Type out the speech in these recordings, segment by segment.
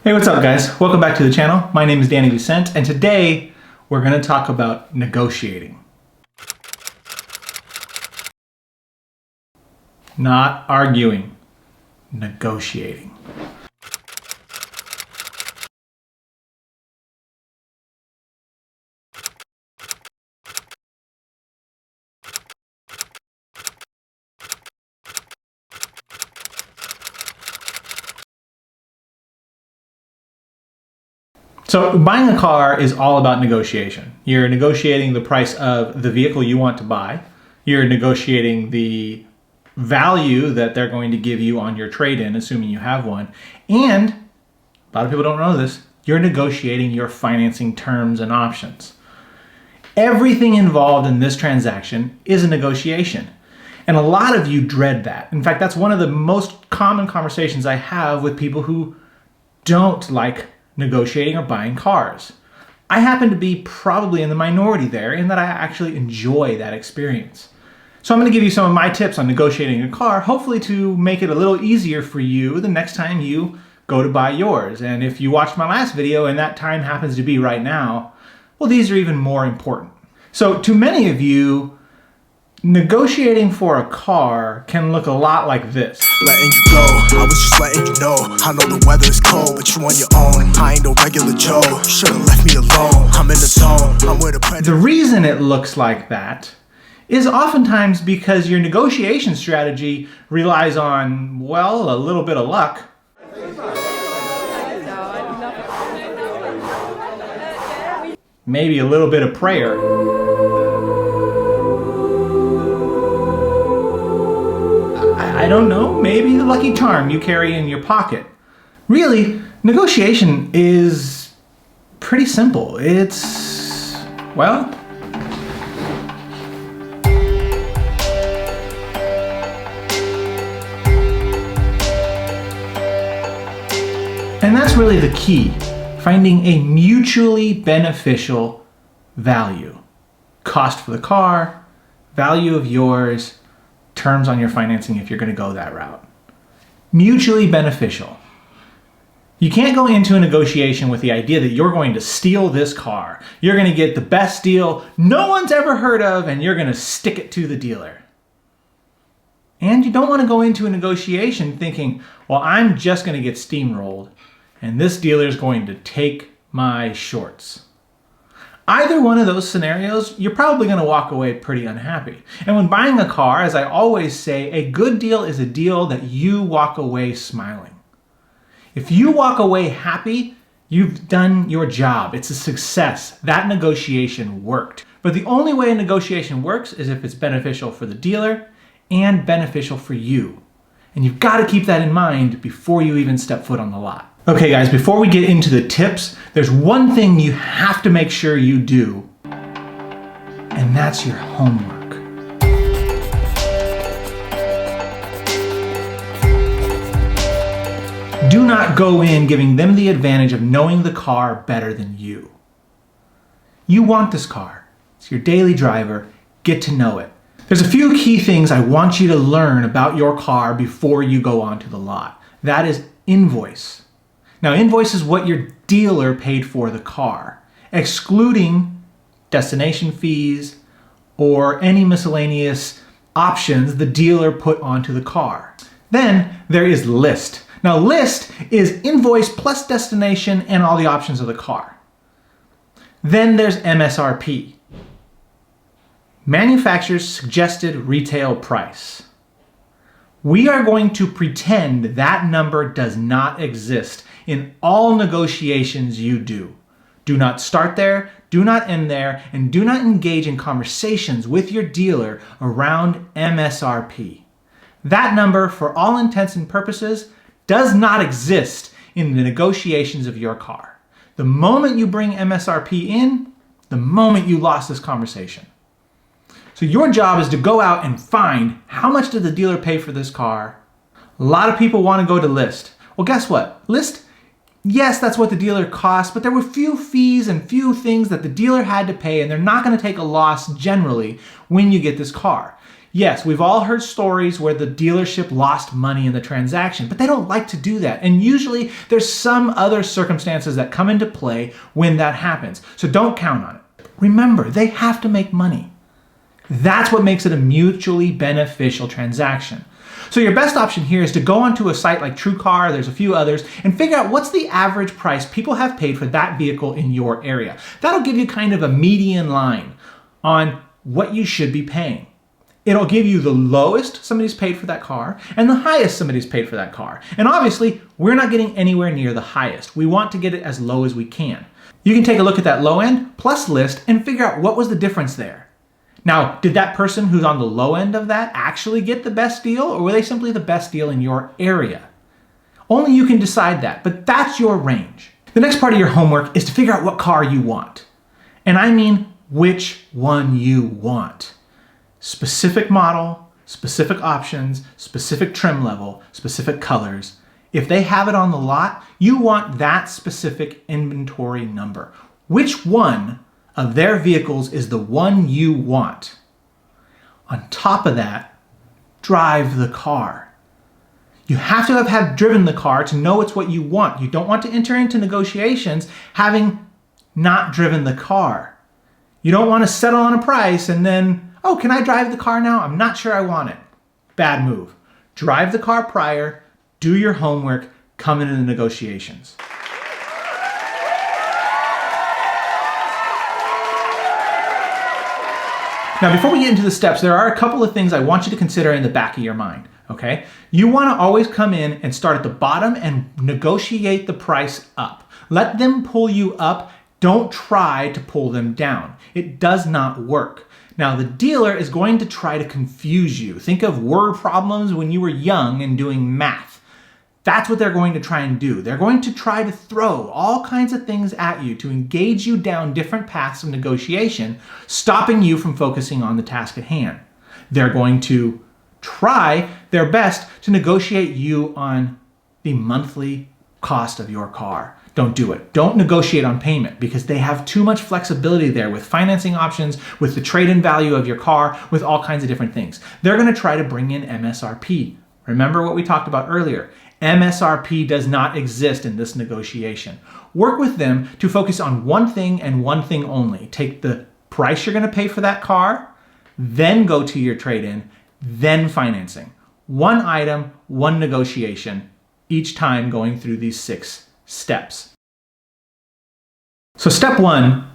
Hey, what's up guys? Welcome back to the channel. My name is Danny Vicente, and today we're going to talk about negotiating. Not arguing, negotiating. So buying a car is all about negotiation. You're negotiating the price of the vehicle you want to buy. You're negotiating the value that they're going to give you on your trade-in, assuming you have one. And a lot of people don't know this, you're negotiating your financing terms and options. Everything involved in this transaction is a negotiation. And a lot of you dread that. In fact, that's one of the most common conversations I have with people who don't like negotiating or buying cars. I happen to be probably in the minority there in that I actually enjoy that experience. So I'm going to give you some of my tips on negotiating a car, hopefully to make it a little easier for you the next time you go to buy yours. And if you watched my last video and that time happens to be right now, well, these are even more important. So to many of you, negotiating for a car can look a lot like this. Letting you go, I was just letting you know. I know the weather is cold, but you on your own. I ain't no regular Joe, you should've left me alone. I'm in the zone, I'm with a predator. The reason it looks like that is oftentimes because your negotiation strategy relies on, well, a little bit of luck. Maybe a little bit of prayer. I don't know, maybe the lucky charm you carry in your pocket. Really, negotiation is pretty simple. It's, well, and that's really the key, finding a mutually beneficial value. Cost for the car, value of yours, terms on your financing if you're going to go that route. Mutually beneficial. You can't go into a negotiation with the idea that you're going to steal this car. You're going to get the best deal no one's ever heard of and you're going to stick it to the dealer. And you don't want to go into a negotiation thinking, well, I'm just going to get steamrolled and this dealer is going to take my shorts. Either one of those scenarios, you're probably going to walk away pretty unhappy. And when buying a car, as I always say, a good deal is a deal that you walk away smiling. If you walk away happy, you've done your job. It's a success. That negotiation worked. But the only way a negotiation works is if it's beneficial for the dealer and beneficial for you. And you've got to keep that in mind before you even step foot on the lot. Okay guys, before we get into the tips, there's one thing you have to make sure you do, and that's your homework. Do not go in giving them the advantage of knowing the car better than you. You want this car. It's your daily driver. Get to know it. There's a few key things I want you to learn about your car before you go onto the lot. That is invoice. Now, invoice is what your dealer paid for the car, excluding destination fees or any miscellaneous options the dealer put onto the car. Then there is list. Now, list is invoice plus destination and all the options of the car. Then there's MSRP, manufacturer's suggested retail price. We are going to pretend that number does not exist in all negotiations you do. Do not start there, do not end there, and do not engage in conversations with your dealer around MSRP. That number, for all intents and purposes, does not exist in the negotiations of your car. The moment you bring MSRP in, the moment you lost this conversation. So your job is to go out and find how much did the dealer pay for this car. A lot of people want to go to list. Well, guess what? List, yes, that's what the dealer cost, but there were few fees and few things that the dealer had to pay, and they're not going to take a loss generally when you get this car. Yes, we've all heard stories where the dealership lost money in the transaction, but they don't like to do that. And usually there's some other circumstances that come into play when that happens. So don't count on it. Remember, they have to make money. That's what makes it a mutually beneficial transaction. So your best option here is to go onto a site like TrueCar, there's a few others, and figure out what's the average price people have paid for that vehicle in your area. That'll give you kind of a median line on what you should be paying. It'll give you the lowest somebody's paid for that car and the highest somebody's paid for that car. And obviously, we're not getting anywhere near the highest. We want to get it as low as we can. You can take a look at that low end plus list and figure out what was the difference there. Now, did that person who's on the low end of that actually get the best deal, or were they simply the best deal in your area? Only you can decide that, but that's your range. The next part of your homework is to figure out what car you want. And I mean which one you want. Specific model, specific options, specific trim level, specific colors. If they have it on the lot, you want that specific inventory number. Which one of their vehicles is the one you want? On top of that, drive the car. You have to have driven the car to know it's what you want. You don't want to enter into negotiations having not driven the car. You don't want to settle on a price and then, oh, can I drive the car now? I'm not sure I want it. Bad move. Drive the car prior, do your homework, come into the negotiations. Now, before we get into the steps, there are a couple of things I want you to consider in the back of your mind, okay? You want to always come in and start at the bottom and negotiate the price up. Let them pull you up. Don't try to pull them down. It does not work. Now, the dealer is going to try to confuse you. Think of word problems when you were young and doing math. That's what they're going to try and do. They're going to try to throw all kinds of things at you to engage you down different paths of negotiation, stopping you from focusing on the task at hand. They're going to try their best to negotiate you on the monthly cost of your car. Don't do it. Don't negotiate on payment because they have too much flexibility there with financing options, with the trade-in value of your car, with all kinds of different things. They're going to try to bring in MSRP. Remember what we talked about earlier. MSRP does not exist in this negotiation. Work with them to focus on one thing and one thing only. Take the price you're going to pay for that car, then go to your trade-in, then financing. One item, one negotiation, each time going through these 6 steps. So step 1,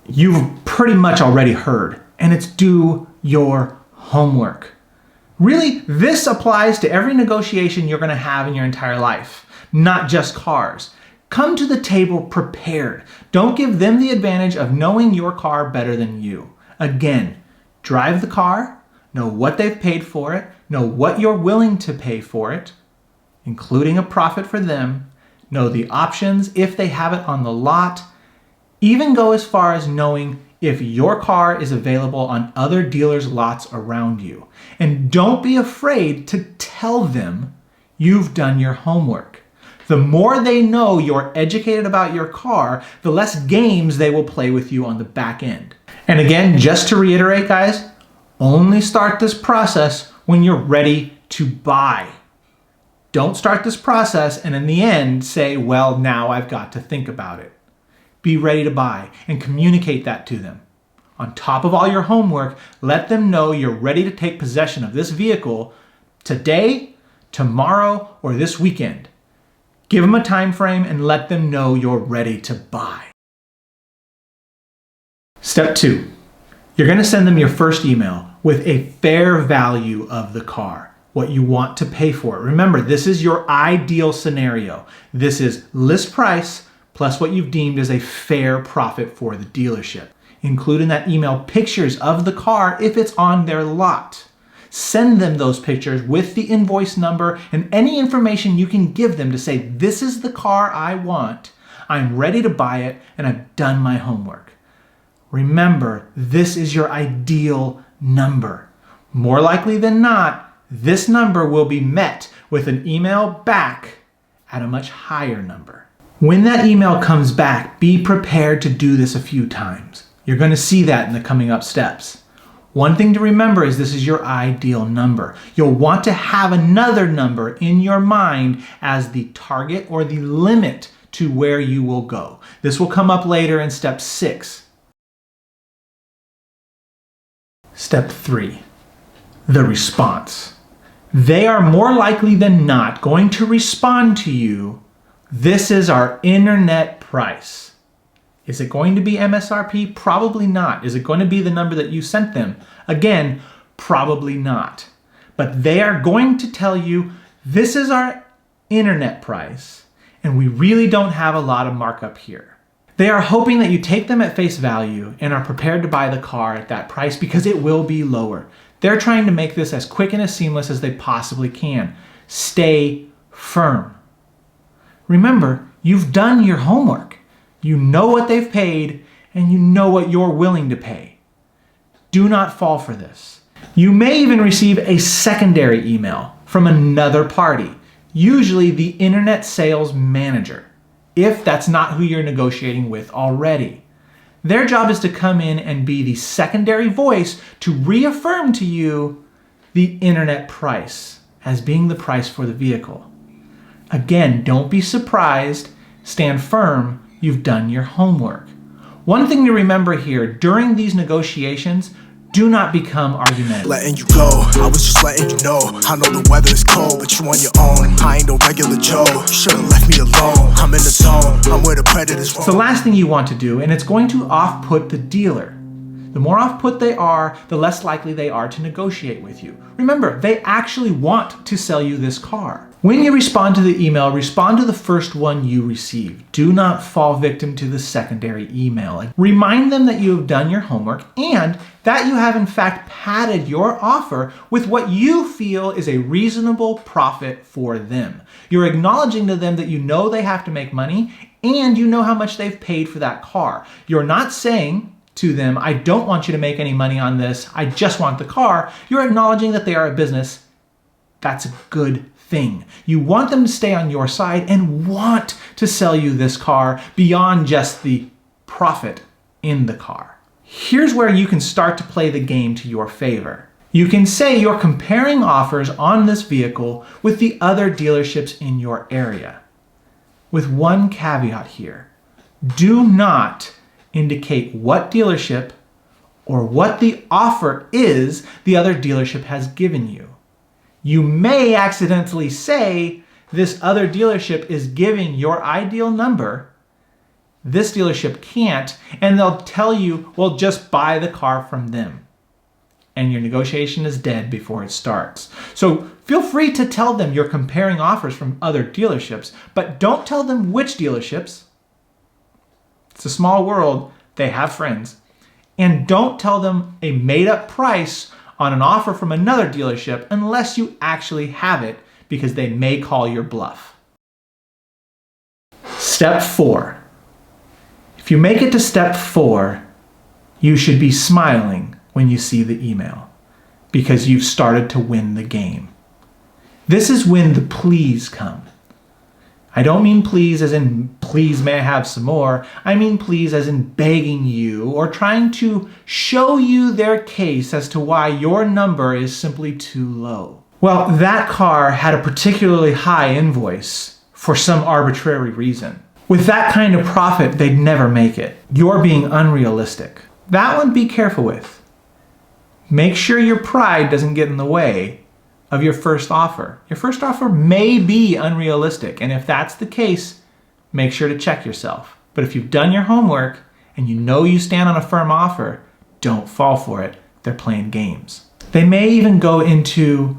you've pretty much already heard, and it's do your homework. Really, this applies to every negotiation you're going to have in your entire life, not just cars. Come to the table prepared. Don't give them the advantage of knowing your car better than you. Again, drive the car, know what they've paid for it, know what you're willing to pay for it, including a profit for them, know the options if they have it on the lot, even go as far as knowing if your car is available on other dealers' lots around you. And don't be afraid to tell them you've done your homework. The more they know you're educated about your car, the less games they will play with you on the back end. And again, just to reiterate, guys, only start this process when you're ready to buy. Don't start this process and in the end say, well, now I've got to think about it. Be ready to buy and communicate that to them. On top of all your homework, let them know you're ready to take possession of this vehicle today, tomorrow, or this weekend. Give them a time frame and let them know you're ready to buy. Step 2, you're going to send them your first email with a fair value of the car, what you want to pay for it. Remember, this is your ideal scenario. This is list price plus what you've deemed as a fair profit for the dealership. Include in that email pictures of the car if it's on their lot. Send them those pictures with the invoice number and any information you can give them to say, this is the car I want, I'm ready to buy it, and I've done my homework. Remember, this is your ideal number. More likely than not, this number will be met with an email back at a much higher number. When that email comes back, be prepared to do this a few times. You're going to see that in the coming up steps. One thing to remember is this is your ideal number. You'll want to have another number in your mind as the target or the limit to where you will go. This will come up later in step 6. Step 3, the response. They are more likely than not going to respond to you, "This is our internet price." Is it going to be MSRP? Probably not. Is it going to be the number that you sent them? Again, probably not. But they are going to tell you, "This is our internet price, and we really don't have a lot of markup here." They are hoping that you take them at face value and are prepared to buy the car at that price because it will be lower. They're trying to make this as quick and as seamless as they possibly can. Stay firm. Remember, you've done your homework. You know what they've paid, and you know what you're willing to pay. Do not fall for this. You may even receive a secondary email from another party, usually the internet sales manager, if that's not who you're negotiating with already. Their job is to come in and be the secondary voice to reaffirm to you the internet price as being the price for the vehicle. Again, don't be surprised. Stand firm. You've done your homework. One thing to remember here, during these negotiations, do not become argumentative. Letting you go, I was just letting you know. I know the weather is cold, but you on your own. I ain't no regular Joe, you should've left me alone. I'm in the zone, I'm where the predators roam. It's the last thing you want to do, and it's going to off-put the dealer. The more off-put they are, the less likely they are to negotiate with you. Remember, they actually want to sell you this car. When you respond to the email, respond to the first one you receive. Do not fall victim to the secondary email. Remind them that you have done your homework and that you have in fact padded your offer with what you feel is a reasonable profit for them. You're acknowledging to them that you know they have to make money and you know how much they've paid for that car. You're not saying to them, "I don't want you to make any money on this, I just want the car." You're acknowledging that they are a business. That's a good thing. You want them to stay on your side and want to sell you this car beyond just the profit in the car. Here's where you can start to play the game to your favor. You can say you're comparing offers on this vehicle with the other dealerships in your area. With one caveat here. Do not indicate what dealership or what the offer is the other dealership has given you. You may accidentally say this other dealership is giving your ideal number, this dealership can't, and they'll tell you, well, just buy the car from them. And your negotiation is dead before it starts. So feel free to tell them you're comparing offers from other dealerships, but don't tell them which dealerships. It's a small world, they have friends. And don't tell them a made-up price on an offer from another dealership unless you actually have it, because they may call your bluff. Step 4. If you make it to step 4, you should be smiling when you see the email because you've started to win the game. This is when the please come. I don't mean please as in please may I have some more. I mean please as in begging you or trying to show you their case as to why your number is simply too low. Well, that car had a particularly high invoice for some arbitrary reason. With that kind of profit, they'd never make it. You're being unrealistic. That one be careful with. Make sure your pride doesn't get in the way of your first offer. Your first offer may be unrealistic, and if that's the case, make sure to check yourself. But if you've done your homework and you know you stand on a firm offer, don't fall for it. They're playing games. They may even go into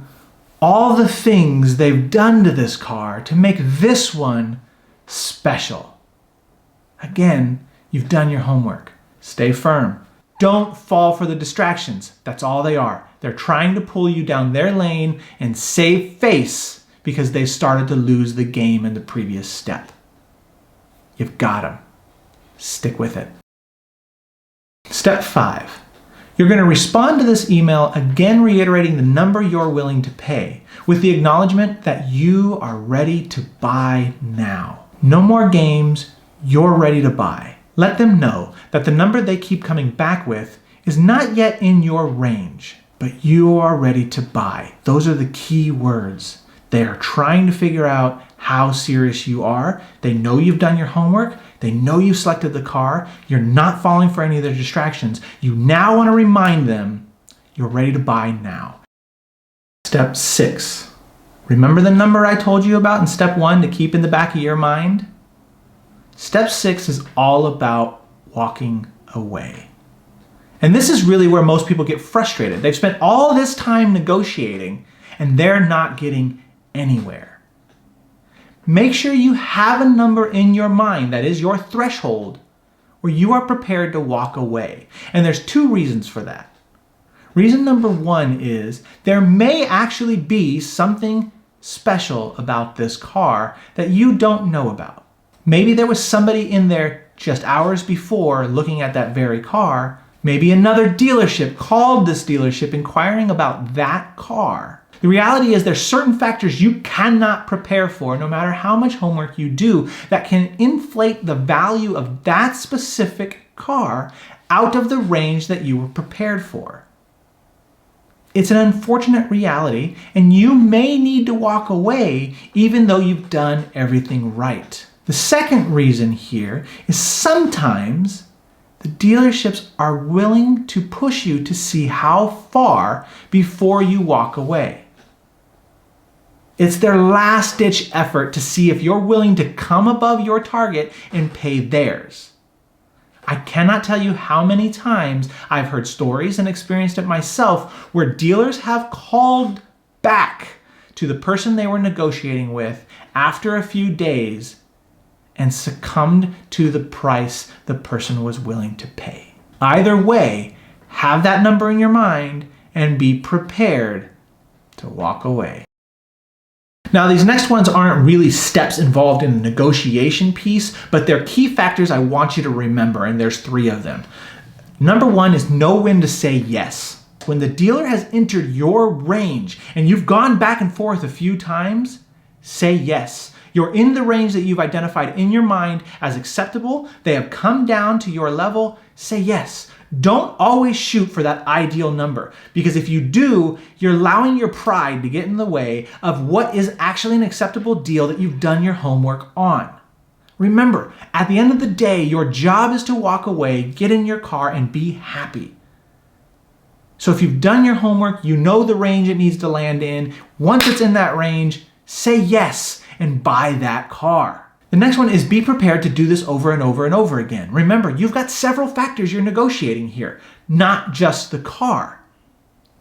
all the things they've done to this car to make this one special. Again, you've done your homework. Stay firm. Don't fall for the distractions. That's all they are. They're trying to pull you down their lane and save face because they started to lose the game in the previous step. You've got them. Stick with it. Step 5. You're going to respond to this email again reiterating the number you're willing to pay with the acknowledgement that you are ready to buy now. No more games. You're ready to buy. Let them know that the number they keep coming back with is not yet in your range, but you are ready to buy. Those are the key words. They are trying to figure out how serious you are. They know you've done your homework. They know you selected the car. You're not falling for any of their distractions. You now want to remind them you're ready to buy now. Step 6. Remember the number I told you about in step 1 to keep in the back of your mind? Step 6 is all about walking away. And this is really where most people get frustrated. They've spent all this time negotiating and they're not getting anywhere. Make sure you have a number in your mind, that is your threshold, where you are prepared to walk away. And there's 2 reasons for that. Reason number 1 is there may actually be something special about this car that you don't know about. Maybe there was somebody in there just hours before looking at that very car. Maybe another dealership called this dealership inquiring about that car. The reality is there's certain factors you cannot prepare for, no matter how much homework you do, that can inflate the value of that specific car out of the range that you were prepared for. It's an unfortunate reality, and you may need to walk away even though you've done everything right. The second reason here is sometimes the dealerships are willing to push you to see how far before you walk away. It's their last-ditch effort to see if you're willing to come above your target and pay theirs. I cannot tell you how many times I've heard stories and experienced it myself where dealers have called back to the person they were negotiating with after a few days and succumbed to the price the person was willing to pay. Either way, have that number in your mind and be prepared to walk away. Now, these next ones aren't really steps involved in the negotiation piece, but they're key factors I want you to remember, and there's 3 of them. Number 1 is know when to say yes. When the dealer has entered your range and you've gone back and forth a few times, say yes. You're in the range that you've identified in your mind as acceptable. They have come down to your level. Say yes. Don't always shoot for that ideal number, because if you do, you're allowing your pride to get in the way of what is actually an acceptable deal that you've done your homework on. Remember, at the end of the day, your job is to walk away, get in your car, and be happy. So if you've done your homework, you know the range it needs to land in. Once it's in that range, say yes and buy that car. The next one is be prepared to do this over and over and over again. Remember, you've got several factors you're negotiating here, not just the car.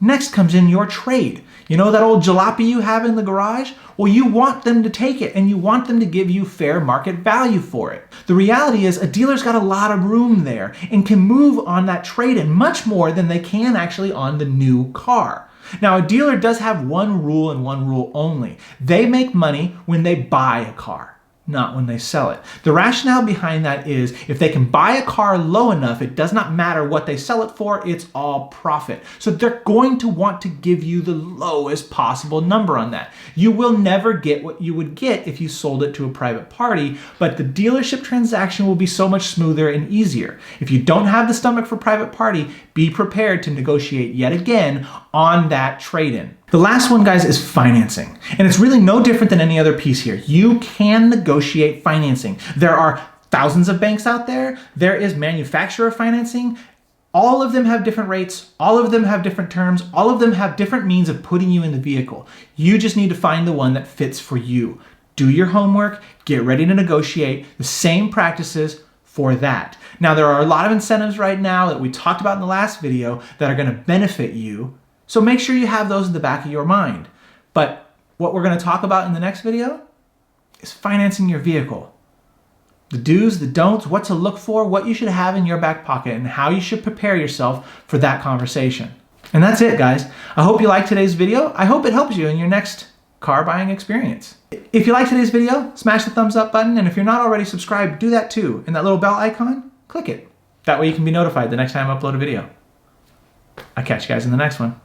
Next comes in your trade. You know that old jalopy you have in the garage? Well, you want them to take it and you want them to give you fair market value for it. The reality is a dealer's got a lot of room there and can move on that trade-in much more than they can actually on the new car. Now, a dealer does have one rule and one rule only. They make money when they buy a car, not when they sell it. The rationale behind that is if they can buy a car low enough, it does not matter what they sell it for, it's all profit. So they're going to want to give you the lowest possible number on that. You will never get what you would get if you sold it to a private party, but the dealership transaction will be so much smoother and easier. If you don't have the stomach for private party, be prepared to negotiate yet again on that trade-in. The last one, guys, is financing. And it's really no different than any other piece here. You can negotiate financing. There are thousands of banks out there. There is manufacturer financing. All of them have different rates. All of them have different terms. All of them have different means of putting you in the vehicle. You just need to find the one that fits for you. Do your homework. Get ready to negotiate the same practices for that. Now, there are a lot of incentives right now that we talked about in the last video that are going to benefit you. So make sure you have those in the back of your mind. But what we're going to talk about in the next video is financing your vehicle. The do's, the don'ts, what to look for, what you should have in your back pocket, and how you should prepare yourself for that conversation. And that's it, guys. I hope you liked today's video. I hope it helps you in your next car buying experience. If you liked today's video, smash the thumbs up button. And if you're not already subscribed, do that too. And that little bell icon, click it. That way you can be notified the next time I upload a video. I'll catch you guys in the next one.